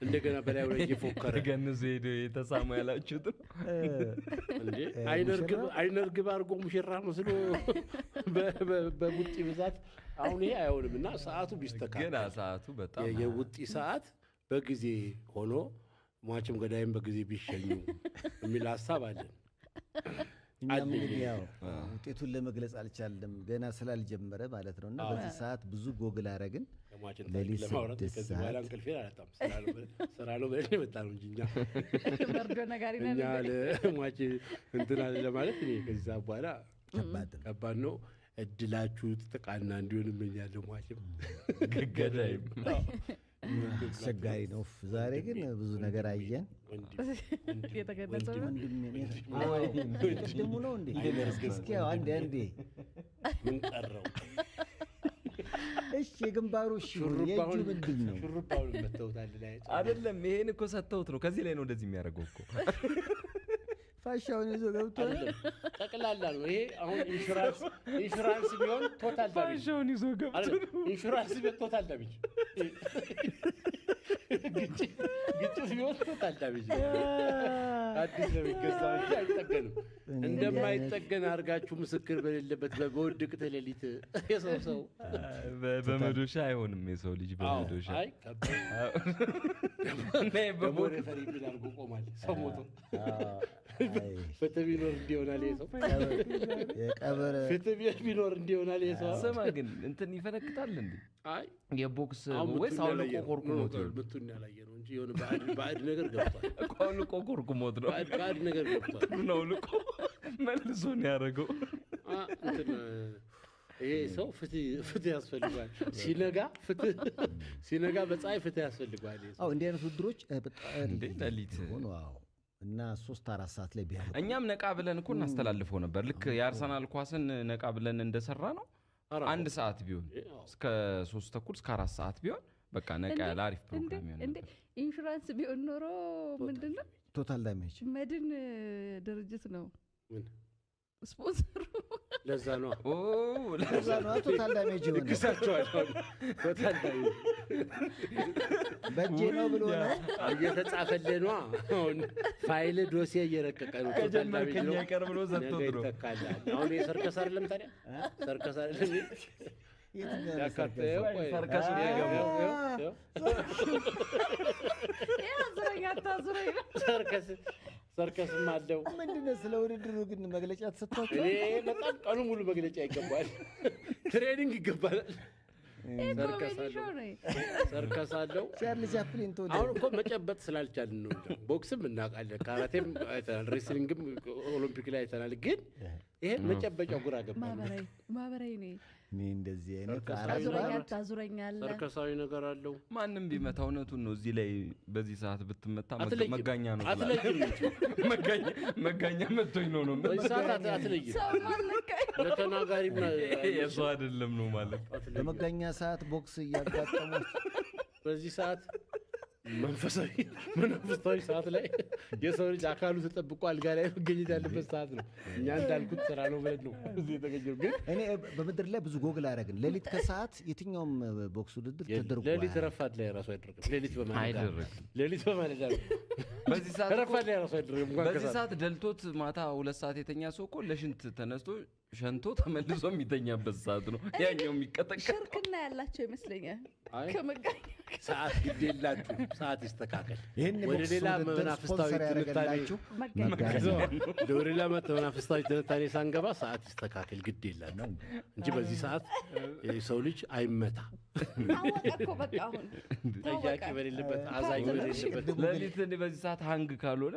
እንደገና በላይ ላይ እየፎከረ ተገንዞ ሄዶ የተሳሙ ያላችሁት እንዴ አይነርግብ አርጎ ሙሽራ መስሎ በቡጢ ብዛት አሁን ይሄ አይሆንምና ሰዓቱ ቢስተካከል ገና ሰዓቱ በጣም የውጢ ሰዓት በጊዜ ሆኖ ሟችም ገዳይም በጊዜ ቢሸኙ የሚል ሐሳብ አለን እኛም እንግዲህ ያው ውጤቱን ለመግለጽ አልቻለም ገና ስላልጀመረ ማለት ነውና በዚህ ሰዓት ብዙ ጎግል አረግን ለሊት ለማውራት ከዚህ በኋላ እንቅልፌ አላጣም ስራ ነው በእኔ መጣ ነው እንጂ መርዶ ነጋሪ ነው እኛ ለሟች እንትና ለማለት እኔ ከዛ በኋላ ከባድ ነው እድላችሁ ተቃና እንዲሆን እመኛለሁ ሟችም ገዳይም አስቸጋሪ ነው ዛሬ ግን ብዙ ነገር አየን የተገለጸው ደግሞ ነው እንዴ እስኪ አንዴ ምን ቀረው እሺ የግንባሩ የእጁ ምንድን ነው ሹሩባውን መተውታል ላይ አይደለም ይሄን እኮ ሰተውት ነው ከዚህ ላይ ነው እንደዚህ የሚያደርገው እኮ ፋሻውን ይዞ ገብቷል ጠቅላላ ነው ይሄ አሁን ኢንሹራንስ ቢሆን ቶታል ዳሜጅ ፋሻውን ይዞ ገብቷል ኢንሹራንስ ቢሆን ቶታል ዳሜጅ ግጭት ቢሆን ቶታል ዳሜጅ አዲስ ነው የሚገዛው እንጂ አይጠገንም እንደማይጠገን አድርጋችሁ ምስክር በሌለበት በወድቅት ሌሊት የሰው በመዶሻ አይሆንም የሰው ልጅ በመዶሻ አይ በሞሬፈሪ ቢላርጉ ቆማል ሰው ሞቶ ፍትህ ቢኖር እንዲሆናል የሰው የቀበረ ፍትህ ቢኖር እንዲሆናል የሰው ስማ ግን እንትን ይፈነክታል እንዴ አይ የቦክስ ወይስ አውልቆ ኮርኩሞት ነው ምቱን ያላየ ነው እንጂ የሆነ ባዕድ ነገር ገብቷል አውልቆ ኮርኩሞት ነው ባዕድ ነገር ገብቷል ነው አውልቆ መልሶ ነው ያደረገው እንትን ይሄ ሰው ፍትህ ያስፈልጋል ሲነጋ በፀሐይ ፍትህ ያስፈልጋል አዎ እንዲህ አይነት ውድድሮች በጣም እንዴ ለሊት ሆኖ አዎ እና 3-4 ሰዓት ላይ ቢያልቅ እኛም ነቃ ብለን እኮ እናስተላልፈው ነበር ልክ የአርሰናል ኳስን ነቃ ብለን እንደሰራ ነው 1 ሰዓት ቢሆን እስከ 3:30 እስከ 4 ሰዓት ቢሆን በቃ ነቃ ያለ አሪፍ ፕሮግራም ይሆናል እንዴ ኢንሹራንስ ቢሆን ኖሮ ምንድነው ቶታል ዳሜጅ መድን ድርጅት ነው ምን ስፖንሰሩ ለዛ ነው ቶታል ዳሜጅ ሆነ ይክሳቸዋል ቶታል ዳሜጅ በእጄ ነው ብሎ ነው እየተጻፈለ ነው አሁን ፋይል ዶሴ እየረቀቀ ነው ቶታል ዳሜጅ ነው ከጀመርከኛ ቀር ብሎ ዘጥቶ ነው አሁን የሰርከስ አይደለም ታዲያ ሰርከስ አይደለም ያካተው ሰርከስ ያገባው ሰርከስም አለው ምንድነው ስለ ውድድሩ ግን መግለጫ ተሰጥቷል እኔ በጣም ቀኑ ሙሉ መግለጫ ይገባል ትሬኒንግ ይገባል ሰርከስ አለው ቻርሊ ቻፕሊን ተወደ አሁን እኮ መጨበጥ ስላልቻልን ነው ቦክስም እናውቃለን ካራቴም አይተናል ሬስሊንግም ኦሎምፒክ ላይ አይተናል ግን ይሄ መጨበጫው ጉራ ገባ ማህበራዊ ነው እኔ እንደዚህ አይነት ታዙረኛል ሰርከሳዊ ነገር አለው ማንም ቢመታ እውነቱን ነው እዚህ ላይ በዚህ ሰዓት ብትመታ መጋኛ ነው መጋኛ መጥቶኝ ነው በዚህ ሰዓት አትለይም ለተናጋሪ የሰው አይደለም ነው ማለት በመጋኛ ሰዓት ቦክስ እያጋጠሙ በዚህ ሰዓት መንፈሳዊ ሰዓት ላይ የሰው ልጅ አካሉ ተጠብቆ አልጋ ላይ መገኘት ያለበት ሰዓት ነው እኛ እንዳልኩት ስራ ነው ብለን ነው እዚህ የተገኘው ግን እኔ በመድር ላይ ብዙ ጎግል አደረግን ሌሊት ከሰዓት የትኛውም ቦክስ ውድድር ተደርጓል ሌሊት ረፋድ ላይ ራሱ አይደረግም ሌሊት በማለዳ በዚህ ሰዓት ረፋድ ላይ ራሱ አይደረግም በዚህ ሰዓት ደልቶት ማታ 2 ሰዓት የተኛ ሰው እኮ ለሽንት ተነስቶ ሸንቶ ተመልሶ የሚተኛበት ሰዓት ነው ያኛው የሚቀጠቀጥ ሽርክና ያላቸው ይመስለኛል ከመጋኛ ሰዓት ግድ የላችሁ ሰዓት ይስተካከል ይሄን ወደ ሌላ መናፍስታዊ ትንታኔ ወደ ሌላ መናፍስታዊ ትንታኔ ሳንገባ ሰዓት ይስተካከል ግድ የላችሁ እንጂ በዚህ ሰዓት የሰው ልጅ አይመታ ታወቀ በቃ አሁን ጥያቄ በሌለበት አዛኝ በሌለበት ለሊት በዚህ ሰዓት ሃንግ ካልሆነ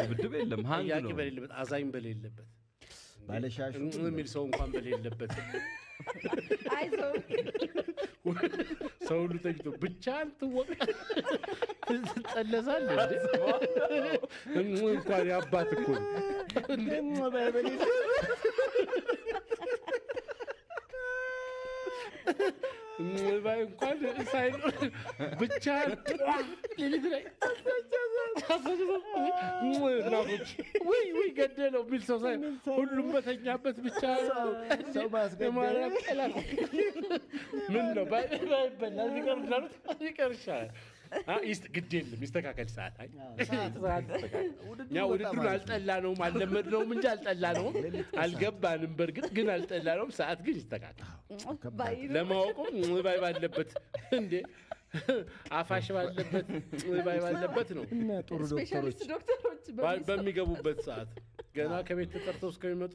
ድብድብ የለም ሃንግ ጥያቄ ነው በሌለበት አዛኝ በሌለበት ባለሻሹ የሚል ሰው እንኳን በሌለበት አይዞህ ሰው ሁሉ ተኝቶ ብቻህን ትጸለሳለህ እንኳን ያባት እኮ ባይ እንኳን ሳይኖር ብቻህን ሌሊት ላይ ወይ ገደለው የሚል ሰው ሳይ ሁሉም በተኛበት ብቻ ሰው ማስገደል ምን ነው ባይበላ ሊቀር ይሻላል ግድ የለም ይስተካከል ሰዓት እኛ ውድድሩን አልጠላነውም አልለመድነውም እንጂ አልጠላነውም አልገባንም በእርግጥ ግን አልጠላነውም ሰዓት ግን ይስተካከል ለማወቁም ባይ ባለበት እንዴ አፋሽ ባለበት ባይ ባለበት ነው እና ጥሩ ዶክተሮች በሚገቡበት ሰዓት ገና ከቤት ተጠርተው እስከሚመጡ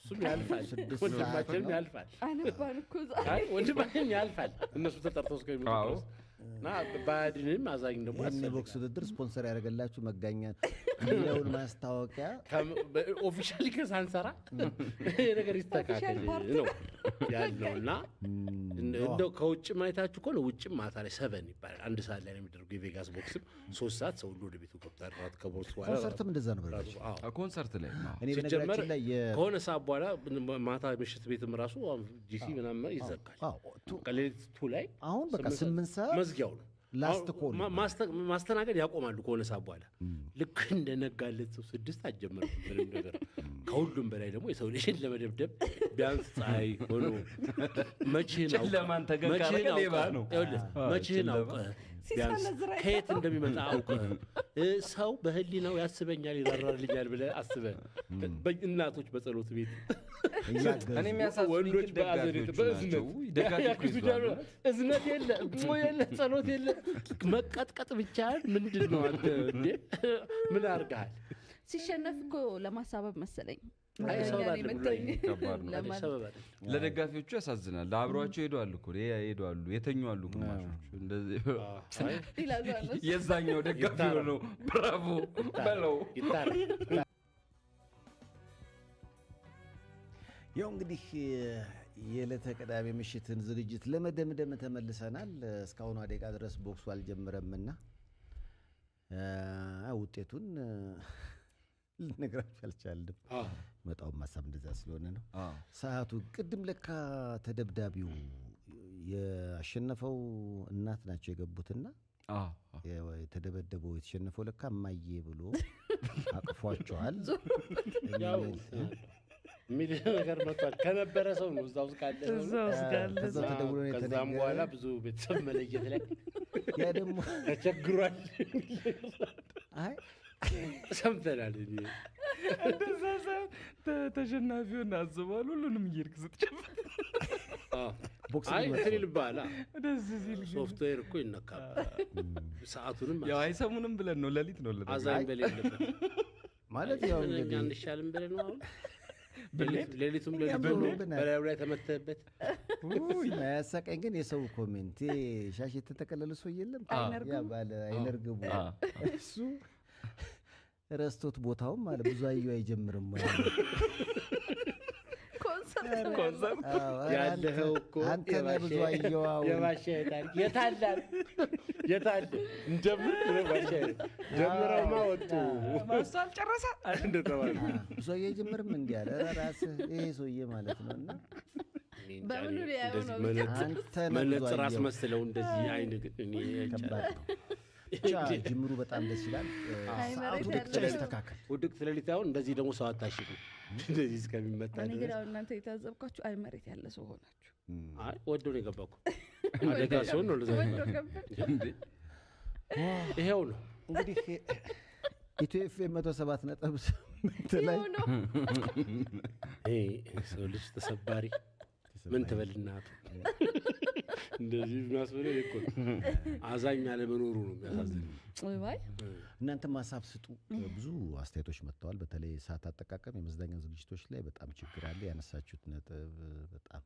እሱም ያልፋል ወንድማችንም ያልፋል ወንድማችንም ያልፋል እነሱ ተጠርተው እስከሚመጡ እና ባድንም አዛኝ ደግሞ ቦክስ ውድድር ስፖንሰር ያደረገላችሁ መጋኛ የሚለውን ማስታወቂያ ኦፊሻሊ ከሳንሰራ ነገር ይስተካከል ነው ያለውና እንደው ከውጭ ማየታችሁ እኮ ነው ውጭ ማታ ላይ 7 ይባላል አንድ ሰዓት ላይ ነው የሚደረገው የቬጋስ ቦክስም 3 ሰዓት ሰው ሁሉ ወደ ቤቱ ገብቷል ራት ከቦክስ በኋላ ኮንሰርትም እንደዛ ነው ኮንሰርት ላይ እኔ በነገራችን ላይ ከሆነ ሰዓት በኋላ ማታ ምሽት ቤትም ራሱ ጂሲ ምናምን ይዘጋል ከሌሊቱ ላይ አሁን በቃ 8 ሰዓት መዝጊያው ነው ላስት ኮል ማስተናገድ ያቆማሉ ከሆነ ሰዓት በኋላ ልክ እንደነጋለት ሰው 6 አጀመረ ምንም ነገር ከሁሉም በላይ ደግሞ የሰው ልጅን ለመደብደብ ቢያንስ ፀሐይ ሆኖ ለማን ተገካረ ሌባ ነው መቼን አውቀህ ቢያንስ ከየት እንደሚመጣ አውቀህ ሰው በህሊናው ያስበኛል ይራራልኛል ብለህ አስበህ እናቶች በጸሎት ቤት እኔ የሚያሳዝኑኝ ወንዶች በአዘኔት እዝነት የለ ጸሎት የለ መቀጥቀጥ ብቻ ምንድን ነው አንተ እንዴ ምን አድርገሃል ሲሸነፍ እኮ ለማሳበብ መሰለኝ ለደጋፊዎቹ ያሳዝናል አብሯቸው ሄደዋል እኮ ሄደዋል የተኙ አሉ ግማሾች እንደዚህ የዛኛው ደጋፊ ነው ብራቮ በለው ያው እንግዲህ የዕለተ ቅዳሜ ምሽትን ዝግጅት ለመደምደም ተመልሰናል እስካሁን ደቂቃ ድረስ ቦክሱ አልጀመረምና ውጤቱን ልነግራችሁ አልቻልንም መጣው ማሳብ እንደዛ ስለሆነ ነው ሰዓቱ ቅድም ለካ ተደብዳቢው ያሸነፈው እናት ናቸው የገቡትና የተደበደበው የተሸነፈው ለካ ማዬ ብሎ አቅፏቸዋል ሚል ነገር መጥቷል ከነበረ ሰው ነው እዛው ካለ ከዛው ተደውሎ ነው ከዛም በኋላ ብዙ ቤተሰብ መለየት ላይ ያ ደግሞ ተቸግሯል አይ ሰምተናል እንደዛ ተሸናፊውን አዝባሉ ሁሉንም ይርክ ስትጨምር አይ ትሪል ባላ ሶፍትዌር እኮ ይነካል ሰዓቱንም ያው አይሰሙንም ብለን ነው ለሊት ነው አዛኝ በሌለበት ማለት ያው እንግዲህ አንሻልም ብለን ነው ሌሊቱም በላዩ ላይ ተመተበት ያሳቀኝ ግን የሰው ኮሜንት ሻሽ የተጠቀለለ ሰው የለም ያ ባለ አይነርግቡ እሱ ረስቶት ቦታው ማለት ብዙ አዩ አይጀምርም ማለት ኮንሰርት ያለኸው እኮ አንተ ብዙ አየው የማሻይታል የታል እንደምን የማሻይት ጀምረውማ ወጡ ማስተዋል ጨረሰ እንደተባለ ብዙ አዩ አይጀምርም እንዴ አለ ራስህ ይሄ ሰውዬ ማለት ነውና በምን ሊያዩ ነው አንተ መነጽር አስመስለው እንደዚህ አይን እኔ ጅምሩ በጣም ደስ ይላል ሰዓቱ ብቻ ይስተካከል ውድቅ ስለሊት አሁን እንደዚህ ደግሞ ሰው አታሽጉ እንደዚህ እስከሚመጣ እኔ ግን እናንተ የታዘብኳችሁ አይ መሬት ያለ ሰው ሆናችሁ አይ ወዶ ነው የገባኩ አደጋ ሰው ነው ለዛ ይሄው ነው እንግዲህ ኢትዮ ኤፍኤም 107.8 ላይ ሰው ልጅ ተሰባሪ ምን ትበልናት እንደዚህ የሚያስበለው እኮ አዛኝ አለመኖሩ ነው የሚያሳዝነው። ወይ እናንተም ሀሳብ ስጡ። ብዙ አስተያየቶች መጥተዋል። በተለይ ሰዓት አጠቃቀም የመዝናኛ ዝግጅቶች ላይ በጣም ችግር አለ። ያነሳችሁት ነጥብ በጣም